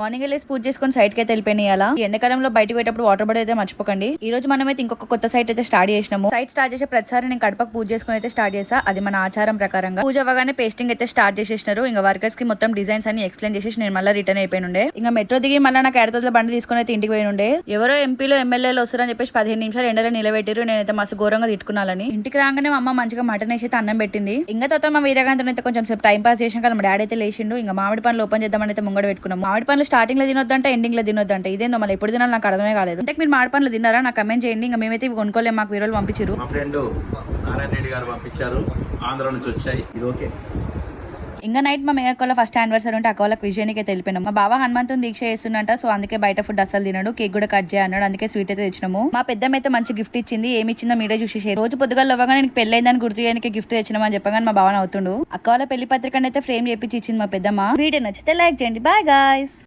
Morning వెళ్ళేసి పూజ చేసుకొని site కి అయితే వెళ్ళిపోయినాయి. అలా ఎండాకాలంలో బయటకు పోయేటప్పుడు వాటర్ బాటిల్ అయితే మర్చిపోకండి. ఈ రోజు మనమైతే ఇంకొక కొత్త సైట్ అయితే స్టార్ట్ చేసినాము. సైట్ స్టార్ట్ చేసే ప్రతిసారి నేను కడపకు పూజ చేసుకుని అయితే స్టార్ట్ చేసా. అది మన ఆచారం ప్రకారంగా. పూజ అవ్వగానే పేస్టింగ్ అయితే స్టార్ట్ చేసేసినారు. ఇంకా వర్కర్స్ కి మొత్తం డిజైన్స్ అని ఎక్స్ప్లెయిన్ చేసేసి నేను మళ్ళీ రిటర్న్ అయిపోయినుండే. ఇంకా మెట్రో దిగి మళ్ళీ నాకు ఎడతల బండి తీసుకుని అయితే ఇంటికి పోయినుండే. ఎవరో ఎంపీలో ఎమ్మెల్యేలు వస్తారని చెప్పేసి 15 నిమిషాలు ఎండలో నిలబెట్టారు. నేనైతే మస్తు ఘోరంగా తిట్టుకున్నాలని. ఇంటికి రాగానే మా అమ్మ మంచిగా మటన్ వేసి అయితే అన్నం పెట్టింది. ఇంకా తర్వాత మా వీరగాంతో అయితే కొంచెం సేపు టైం పాస్ చేసాక మా డాడీ అయితే లేచిండు. ఇంకా మామిడి పండ్లు ఓపెన్ చేద్దామని అయితే ముంగడ పెట్టుకున్నాం. మామిడి పండ్లు స్టార్టింగ్ లో తినొద్దంటే ఎండింగ్ లో తినొద్దంటే ఇదేందో మళ్ళీ ఎప్పుడు తినాలి నాకు అర్థమే కాలేదు. అంటే మీరు మామిడి పండ్లు తిన్నారా నాకు కమెంట్ చేయండి. ఇంకా మేమైతే ఇవి కొనుక్కోలేము, మాకు వీరోలు పంపించారు. మా ఫ్రెండ్ నారాయణ రెడ్డి గారు పంపించారు, ఆంధ్ర నుంచి వచ్చాయి. ఇది ఓకే. ఇంకా నైట్ మా మేకల ఫస్ట్ యానివర్సరీ ఉంటే అక్క వాళ్ళకి విజయానికి అయితే వెళ్ళిపోయినాం. మా బావ హనుమంతుని దీక్ష చేస్తున్నట్ట, సో అందుకే బయట ఫుడ్ అసలు తినడు, కేక్ కూడా కట్ చేయన్నాడు, అందుకే స్వీట్ అయితే తెచ్చినాము. మా పెద్దమ్మ అయితే మంచి గిఫ్ట్ ఇచ్చింది. ఏమి ఇచ్చిందో మీరే చూసేసారు. రోజు పొద్దుగా లేవగా నేను పెళ్లి అయిందని గుర్తు చేయడానికి గిఫ్ట్ తెచ్చినామని చెప్పగానే మా బావ అవుతుండు. అక్క వాళ్ళ పెళ్లి పత్రికను అయితే ఫ్రేమ్ చేపించి ఇచ్చింది మా పెద్దమ్మ. వీడియో నచ్చితే లైక్ చేయండి. Bye guys.